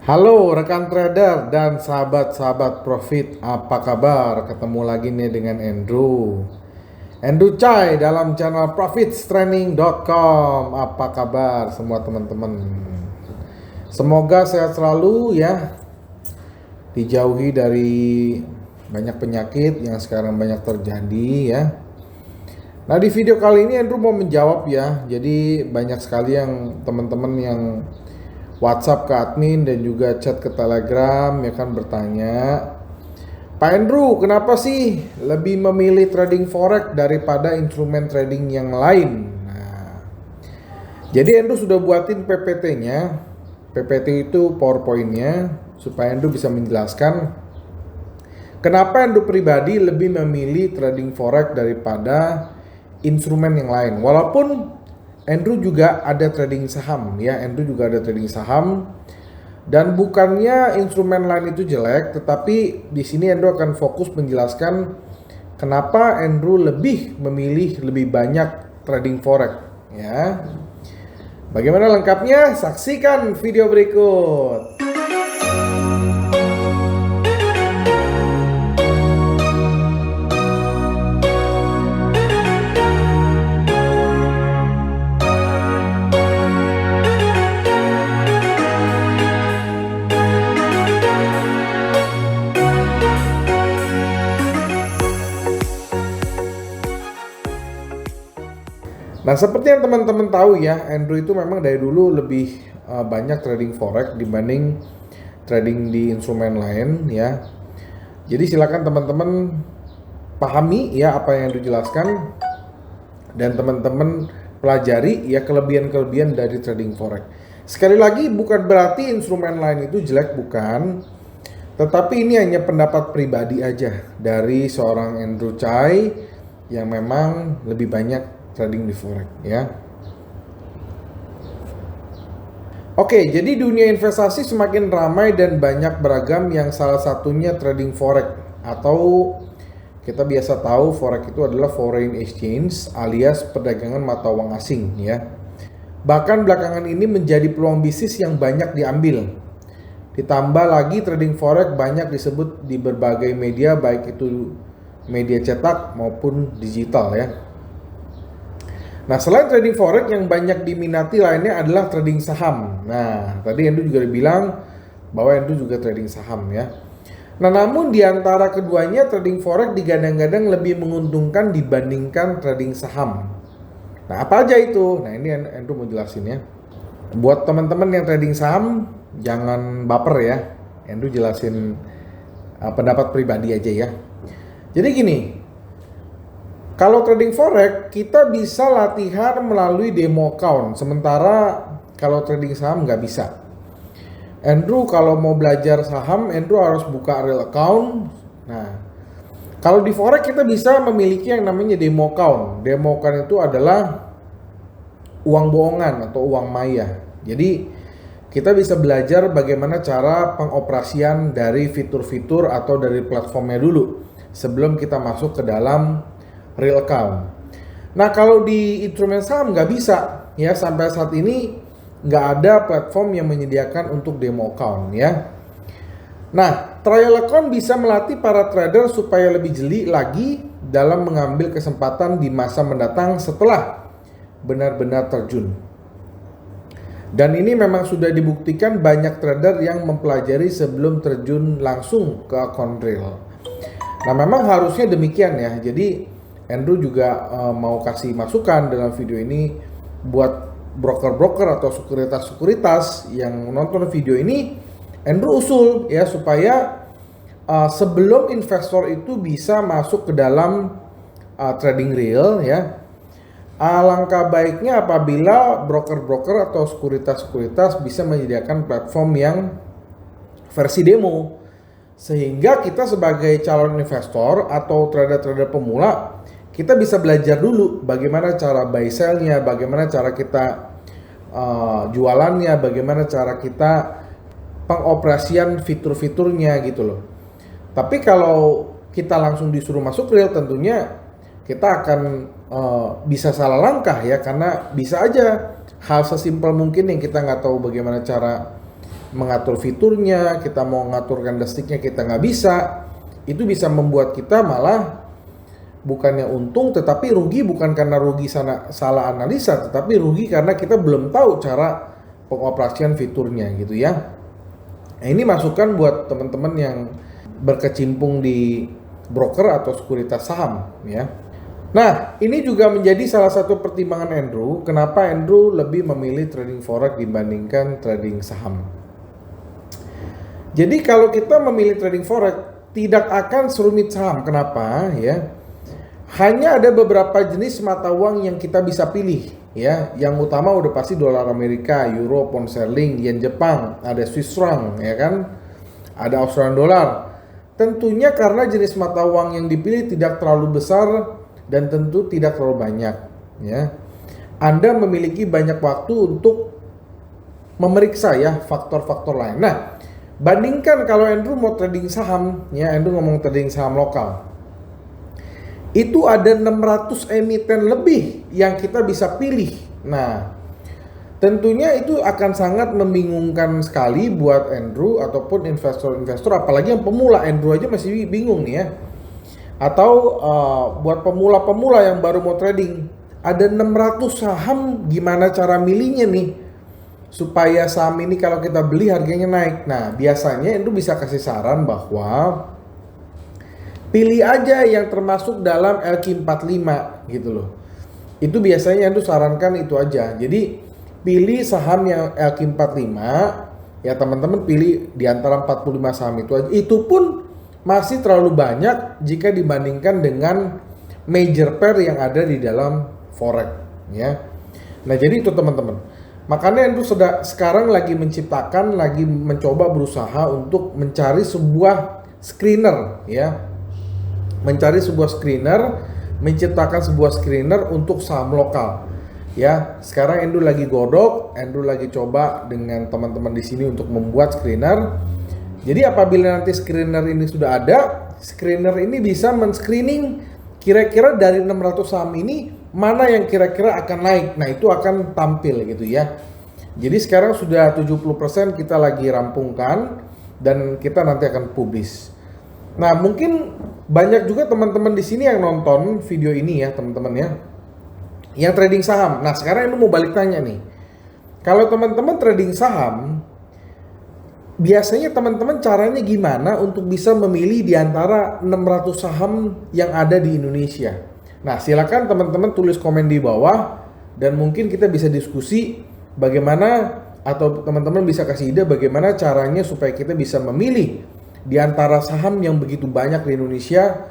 Halo rekan trader dan sahabat-sahabat profit, apa kabar? Ketemu lagi nih dengan Andrew Chai dalam channel profitstraining.com. Apa kabar semua teman-teman? Semoga sehat selalu ya, dijauhi dari banyak penyakit yang sekarang banyak terjadi ya. Nah, di video kali ini Andrew mau menjawab ya. Jadi banyak sekali yang teman-teman yang WhatsApp ke admin dan juga chat ke Telegram ya kan bertanya, Pak Andrew, kenapa sih lebih memilih trading forex daripada instrumen trading yang lain? Nah, jadi Andrew sudah buatin PPT-nya. PPT itu PowerPoint-nya supaya Andrew bisa menjelaskan kenapa Andrew pribadi lebih memilih trading forex daripada instrumen yang lain. Walaupun Andrew juga ada trading saham ya, Andrew juga ada trading saham. Dan bukannya instrumen lain itu jelek, tetapi di sini Andrew akan fokus menjelaskan kenapa Andrew lebih memilih lebih banyak trading forex ya. Bagaimana lengkapnya? Saksikan video berikut. Nah, seperti yang teman-teman tahu ya, Andrew itu memang dari dulu lebih banyak trading forex dibanding trading di instrumen lain ya. Jadi silakan teman-teman pahami ya apa yang Andrew jelaskan dan teman-teman pelajari ya kelebihan-kelebihan dari trading forex. Sekali lagi bukan berarti instrumen lain itu jelek, bukan. Tetapi ini hanya pendapat pribadi aja dari seorang Andrew Chai yang memang lebih banyak trading di forex ya. Oke, jadi dunia investasi semakin ramai dan banyak beragam yang salah satunya trading forex atau kita biasa tahu forex itu adalah foreign exchange alias perdagangan mata uang asing ya. Bahkan belakangan ini menjadi peluang bisnis yang banyak diambil. Ditambah lagi trading forex banyak disebut di berbagai media baik itu media cetak maupun digital ya. Nah, selain trading forex yang banyak diminati lainnya adalah trading saham. Nah, tadi Andrew juga bilang bahwa Andrew juga trading saham ya. Nah, namun di antara keduanya trading forex digadang-gadang lebih menguntungkan dibandingkan trading saham. Nah, apa aja itu? Nah, ini Andrew mau jelasin ya. Buat teman-teman yang trading saham, jangan baper ya. Andrew jelasin pendapat pribadi aja ya. Jadi gini, kalau trading forex kita bisa latihan melalui demo account, sementara kalau trading saham nggak bisa. Andrew kalau mau belajar saham, Andrew harus buka real account. Nah, kalau di forex kita bisa memiliki yang namanya demo account. Demo account itu adalah uang bohongan atau uang maya. Jadi kita bisa belajar bagaimana cara pengoperasian dari fitur-fitur atau dari platformnya dulu sebelum kita masuk ke dalam real account. Nah, kalau di instrumen saham nggak bisa ya, sampai saat ini nggak ada platform yang menyediakan untuk demo account ya. Nah, trial account bisa melatih para trader supaya lebih jeli lagi dalam mengambil kesempatan di masa mendatang setelah benar-benar terjun. Dan ini memang sudah dibuktikan banyak trader yang mempelajari sebelum terjun langsung ke account real. Nah, memang harusnya demikian ya. Jadi Andrew juga mau kasih masukan dalam video ini buat broker-broker atau sekuritas-sekuritas yang menonton video ini. Andrew usul ya supaya sebelum investor itu bisa masuk ke dalam trading real ya, alangkah baiknya apabila broker-broker atau sekuritas-sekuritas bisa menyediakan platform yang versi demo, sehingga kita sebagai calon investor atau trader-trader pemula kita bisa belajar dulu bagaimana cara buy sell-nya, bagaimana cara kita jualannya, bagaimana cara kita pengoperasian fitur-fiturnya gitu loh. Tapi kalau kita langsung disuruh masuk real, tentunya kita akan bisa salah langkah ya, karena bisa aja hal sesimpel mungkin yang kita nggak tahu bagaimana cara mengatur fiturnya, kita mau ngatur candlesticknya kita nggak bisa. Itu bisa membuat kita malah bukannya untung tetapi rugi, bukan karena rugi salah analisa, tetapi rugi karena kita belum tahu cara pengoperasian fiturnya gitu ya. Nah, ini masukan buat teman-teman yang berkecimpung di broker atau sekuritas saham ya. Nah, ini juga menjadi salah satu pertimbangan Andrew, kenapa Andrew lebih memilih trading forex dibandingkan trading saham. Jadi kalau kita memilih trading forex tidak akan serumit saham. Kenapa ya? Hanya ada beberapa jenis mata uang yang kita bisa pilih ya. Yang utama udah pasti dolar Amerika, euro, pound sterling, yen Jepang, ada Swiss franc ya kan? Ada Australian dollar. Tentunya karena jenis mata uang yang dipilih tidak terlalu besar dan tentu tidak terlalu banyak ya. Anda memiliki banyak waktu untuk memeriksa ya faktor-faktor lain. Nah, bandingkan kalau Andrew mau trading saham ya, Andrew ngomong trading saham lokal. Itu ada 600 emiten lebih yang kita bisa pilih. Nah, tentunya itu akan sangat membingungkan sekali buat Andrew ataupun investor-investor, apalagi yang pemula. Andrew aja masih bingung nih ya. Atau buat pemula-pemula yang baru mau trading, ada 600 saham, gimana cara milihnya nih supaya saham ini kalau kita beli harganya naik. Nah, biasanya itu bisa kasih saran bahwa pilih aja yang termasuk dalam LQ45 gitu loh. Itu biasanya itu sarankan itu aja. Jadi pilih saham yang LQ45 ya, teman-teman pilih di antara 45 saham itu aja. Itu pun masih terlalu banyak jika dibandingkan dengan major pair yang ada di dalam forex ya. Nah, jadi itu teman-teman. Makanya itu sekarang lagi mencoba berusaha untuk mencari sebuah screener ya. Mencari sebuah screener, menciptakan sebuah screener untuk saham lokal. Ya, sekarang Andrew lagi godok, Andrew lagi coba dengan teman-teman di sini untuk membuat screener. Jadi apabila nanti screener ini sudah ada, screener ini bisa men-screening kira-kira dari 600 saham ini mana yang kira-kira akan naik. Nah, itu akan tampil gitu ya. Jadi sekarang sudah 70% kita lagi rampungkan dan kita nanti akan publish. Nah, mungkin banyak juga teman-teman di sini yang nonton video ini ya, teman-teman ya. Yang trading saham. Nah, sekarang ini mau balik tanya nih. Kalau teman-teman trading saham, biasanya teman-teman caranya gimana untuk bisa memilih di antara 600 saham yang ada di Indonesia? Nah, silakan teman-teman tulis komen di bawah dan mungkin kita bisa diskusi bagaimana, atau teman-teman bisa kasih ide bagaimana caranya supaya kita bisa memilih di antara saham yang begitu banyak di Indonesia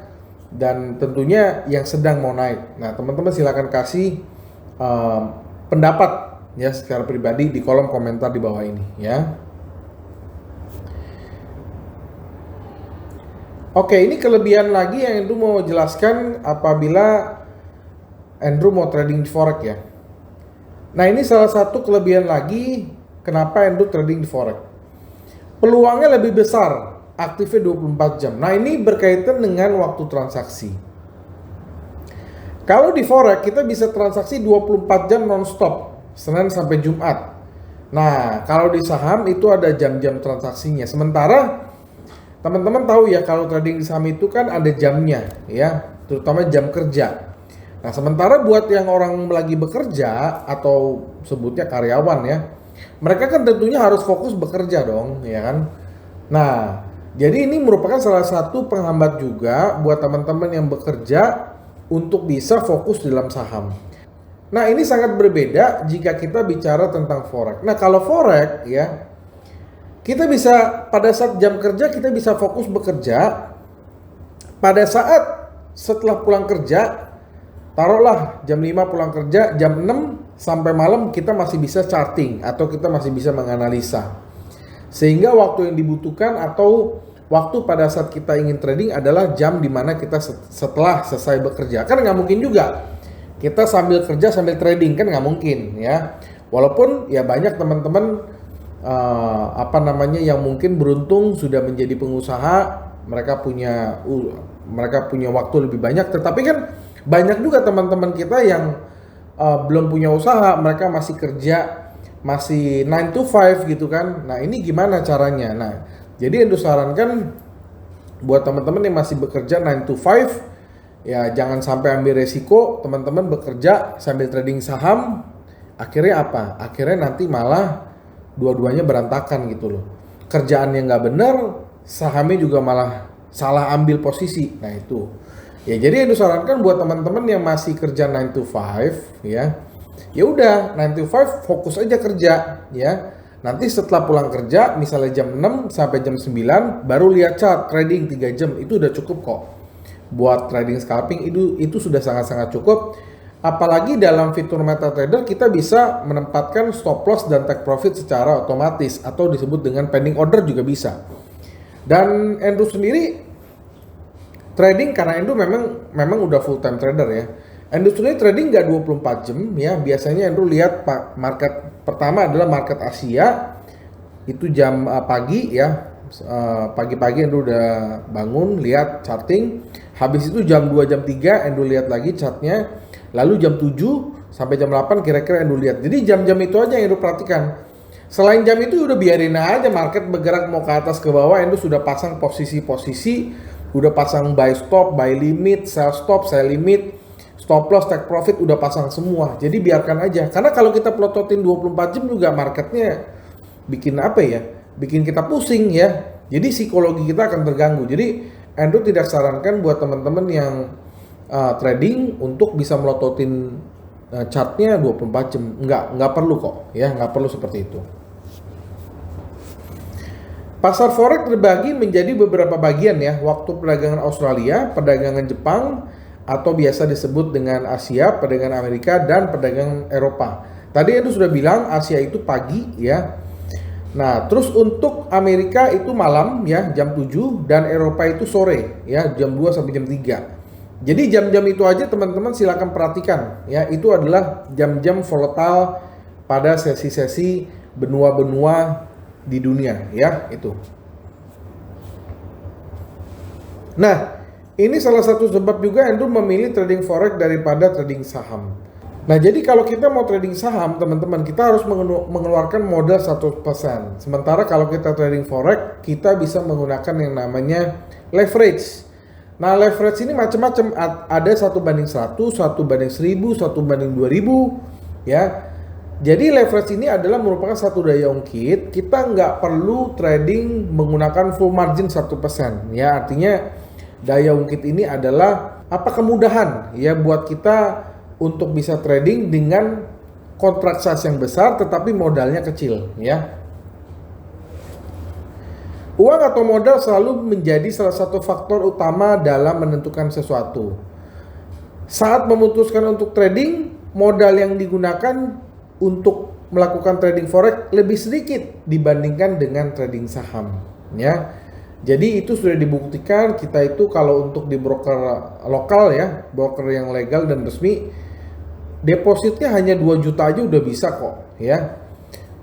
dan tentunya yang sedang mau naik. Nah, teman-teman silakan kasih pendapat ya secara pribadi di kolom komentar di bawah ini ya. Oke, ini kelebihan lagi yang Andrew mau jelaskan apabila Andrew mau trading di forex ya. Nah, ini salah satu kelebihan lagi kenapa Andrew trading di forex. Peluangnya lebih besar, aktifnya 24 jam. Nah, ini berkaitan dengan waktu transaksi. Kalau di forex kita bisa transaksi 24 jam non-stop, Senin sampai Jumat. Nah, kalau di saham itu ada jam-jam transaksinya. Sementara teman-teman tahu ya, kalau trading di saham itu kan ada jamnya ya, terutama jam kerja. Nah, sementara buat yang orang lagi bekerja atau sebutnya karyawan ya, mereka kan tentunya harus fokus bekerja dong, ya kan? Nah, jadi ini merupakan salah satu penghambat juga buat teman-teman yang bekerja untuk bisa fokus dalam saham. Nah, ini sangat berbeda jika kita bicara tentang forex. Nah, kalau forex ya, kita bisa pada saat jam kerja kita bisa fokus bekerja. Pada saat setelah pulang kerja, taruhlah jam 5 pulang kerja, jam 6 sampai malam kita masih bisa charting atau kita masih bisa menganalisa. Sehingga waktu yang dibutuhkan atau waktu pada saat kita ingin trading adalah jam dimana kita setelah selesai bekerja. Kan nggak mungkin juga kita sambil kerja sambil trading, kan nggak mungkin ya. Walaupun ya banyak teman-teman yang mungkin beruntung sudah menjadi pengusaha, mereka punya waktu lebih banyak, tetapi kan banyak juga teman-teman kita yang belum punya usaha, mereka masih kerja masih 9 to 5 gitu kan. Nah, ini gimana caranya? Nah, jadi Endo sarankan buat teman-teman yang masih bekerja 9 to 5, ya jangan sampai ambil resiko teman-teman bekerja sambil trading saham. Akhirnya apa? Akhirnya nanti malah dua-duanya berantakan gitu loh. Kerjaannya nggak bener, sahamnya juga malah salah ambil posisi. Nah itu. Ya jadi yang disarankan buat teman-teman yang masih kerja 9 to 5 ya. Ya udah 9 to 5 fokus aja kerja ya. Nanti setelah pulang kerja misalnya jam 6 sampai jam 9 baru lihat chart trading 3 jam itu udah cukup kok. Buat trading scalping itu sudah sangat-sangat cukup. Apalagi dalam fitur MetaTrader kita bisa menempatkan stop loss dan take profit secara otomatis atau disebut dengan pending order juga bisa. Dan Andrew sendiri trading karena Andrew memang udah full time trader ya. Andrew sendiri trading nggak 24 jam ya. Biasanya Andrew lihat market pertama adalah market Asia itu jam pagi ya. Pagi-pagi Andrew udah bangun lihat charting. Habis itu jam 2 jam 3 Andrew lihat lagi chartnya. Lalu jam 7 sampai jam 8 kira-kira Andrew lihat. Jadi jam-jam itu aja yang Andrew perhatikan. Selain jam itu udah biarin aja market bergerak mau ke atas ke bawah, Andrew sudah pasang posisi-posisi, udah pasang buy stop, buy limit, sell stop, sell limit, stop loss, take profit udah pasang semua. Jadi biarkan aja. Karena kalau kita plototin 24 jam juga marketnya bikin apa ya? Bikin kita pusing ya. Jadi psikologi kita akan terganggu. Jadi Andrew tidak sarankan buat teman-teman yang trading untuk bisa melototin chartnya 24 jam. Nggak perlu kok ya, nggak perlu seperti itu. Pasar forex terbagi menjadi beberapa bagian ya. Waktu perdagangan Australia, perdagangan Jepang atau biasa disebut dengan Asia, perdagangan Amerika dan perdagangan Eropa. Tadi Andrew sudah bilang Asia itu pagi ya. Nah, terus untuk Amerika itu malam ya, jam 7 dan Eropa itu sore ya, jam 2 sampai jam 3. Jadi jam-jam itu aja teman-teman silakan perhatikan ya, itu adalah jam-jam volatile pada sesi-sesi benua-benua di dunia ya, itu. Nah, ini salah satu sebab juga Andrew memilih trading forex daripada trading saham. Nah, jadi kalau kita mau trading saham, teman-teman, kita harus mengeluarkan modal 100%. Sementara kalau kita trading forex, kita bisa menggunakan yang namanya leverage. Nah, leverage ini macam-macam, ada 1:100, 1:1000, 1:2000 ya. Jadi leverage ini adalah merupakan satu daya ungkit. Kita nggak perlu trading menggunakan full margin 100% ya. Artinya daya ungkit ini adalah kemudahan ya buat kita untuk bisa trading dengan kontrak size yang besar tetapi modalnya kecil ya. Uang atau modal selalu menjadi salah satu faktor utama dalam menentukan sesuatu. Saat memutuskan untuk trading, modal yang digunakan untuk melakukan trading forex lebih sedikit dibandingkan dengan trading saham, ya. Jadi itu sudah dibuktikan kita itu kalau untuk di broker lokal ya, broker yang legal dan resmi, depositnya hanya 2 juta aja udah bisa kok, ya.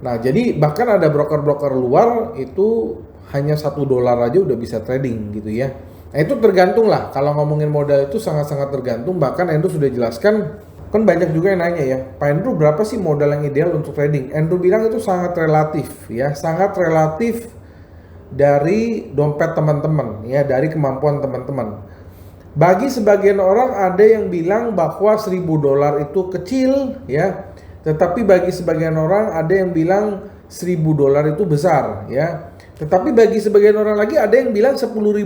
Nah, jadi bahkan ada broker-broker luar itu hanya $1 aja udah bisa trading gitu ya. Nah itu tergantung lah, kalau ngomongin modal itu sangat-sangat tergantung. Bahkan Andrew sudah jelaskan, kan banyak juga yang nanya ya, Pak Andrew berapa sih modal yang ideal untuk trading? Andrew bilang itu sangat relatif ya, sangat relatif dari dompet teman-teman ya, dari kemampuan teman-teman. Bagi sebagian orang ada yang bilang bahwa $1.000 itu kecil ya, tetapi bagi sebagian orang ada yang bilang $1.000 itu besar ya. Tetapi bagi sebagian orang lagi ada yang bilang $10.000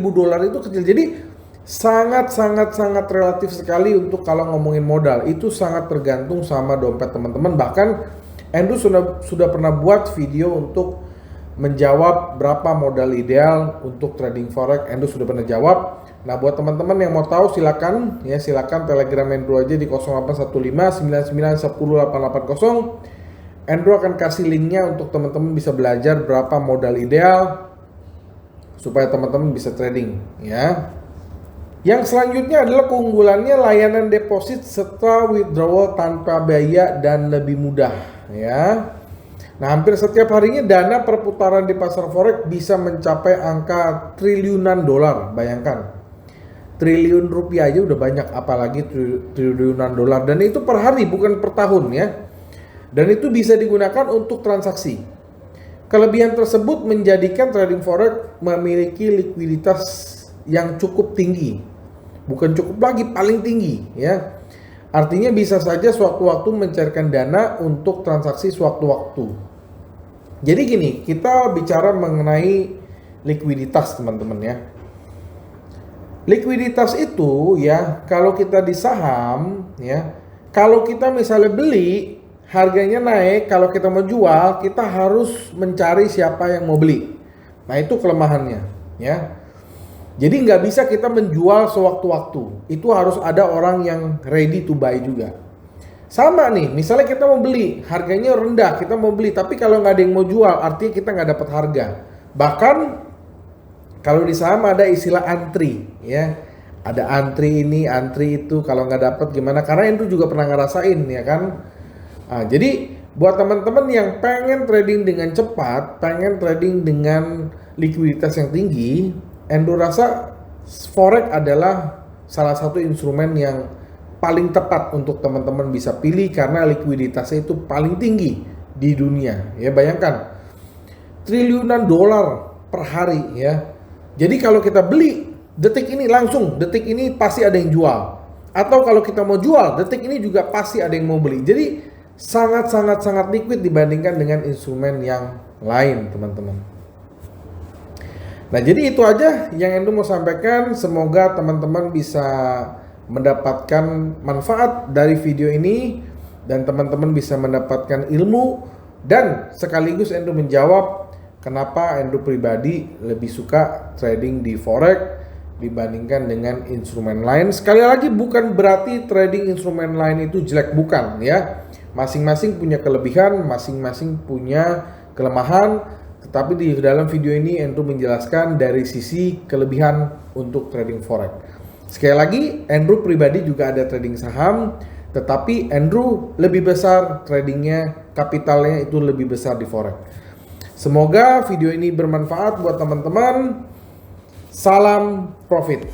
itu kecil. Jadi sangat relatif sekali untuk kalau ngomongin modal. Itu sangat tergantung sama dompet teman-teman. Bahkan Andrew sudah pernah buat video untuk menjawab berapa modal ideal untuk trading forex. Andrew sudah pernah jawab. Nah, buat teman-teman yang mau tahu silakan Telegram Andrew aja di 0815 99 10 880. Andrew akan kasih linknya untuk teman-teman bisa belajar berapa modal ideal supaya teman-teman bisa trading ya. Yang selanjutnya adalah keunggulannya layanan deposit serta withdrawal tanpa biaya dan lebih mudah ya. Nah, hampir setiap harinya dana perputaran di pasar forex bisa mencapai angka triliunan dolar. Bayangkan, triliun rupiah aja udah banyak, apalagi triliunan dolar, dan itu per hari bukan per tahun ya. dan itu bisa digunakan untuk transaksi. Kelebihan tersebut menjadikan trading forex memiliki likuiditas yang cukup tinggi. Bukan cukup lagi, paling tinggi ya. Artinya bisa saja sewaktu-waktu mencairkan dana untuk transaksi sewaktu-waktu. Jadi gini, kita bicara mengenai likuiditas teman-teman ya. Likuiditas itu ya, kalau kita di saham ya, kalau kita misalnya beli, harganya naik, kalau kita mau jual, kita harus mencari siapa yang mau beli. Nah itu kelemahannya ya. Jadi nggak bisa kita menjual sewaktu-waktu. Itu harus ada orang yang ready to buy juga. Sama nih, misalnya kita mau beli, harganya rendah, kita mau beli, tapi kalau nggak ada yang mau jual, artinya kita nggak dapat harga. Bahkan kalau di saham ada istilah antri, ya, ada antri ini, antri itu. Kalau nggak dapat gimana? Karena itu juga pernah ngerasain, ya kan? Nah, jadi buat teman-teman yang pengen trading dengan cepat, pengen trading dengan likuiditas yang tinggi, Endo rasa forex adalah salah satu instrumen yang paling tepat untuk teman-teman bisa pilih karena likuiditasnya itu paling tinggi di dunia. Ya bayangkan, triliunan dolar per hari ya. Jadi kalau kita beli detik ini langsung, detik ini pasti ada yang jual. Atau kalau kita mau jual, detik ini juga pasti ada yang mau beli. Jadi sangat liquid dibandingkan dengan instrumen yang lain, teman-teman. Nah, jadi itu aja yang Endo mau sampaikan. Semoga teman-teman bisa mendapatkan manfaat dari video ini dan teman-teman bisa mendapatkan ilmu, dan sekaligus Endo menjawab kenapa Endo pribadi lebih suka trading di forex dibandingkan dengan instrumen lain. Sekali lagi bukan berarti trading instrumen lain itu jelek, bukan ya. Masing-masing punya kelebihan, masing-masing punya kelemahan. Tetapi di dalam video ini Endo menjelaskan dari sisi kelebihan untuk trading forex. Sekali lagi, Endo pribadi juga ada trading saham, tetapi Endo lebih besar tradingnya, kapitalnya itu lebih besar di forex. Semoga video ini bermanfaat buat teman-teman. Salam profit.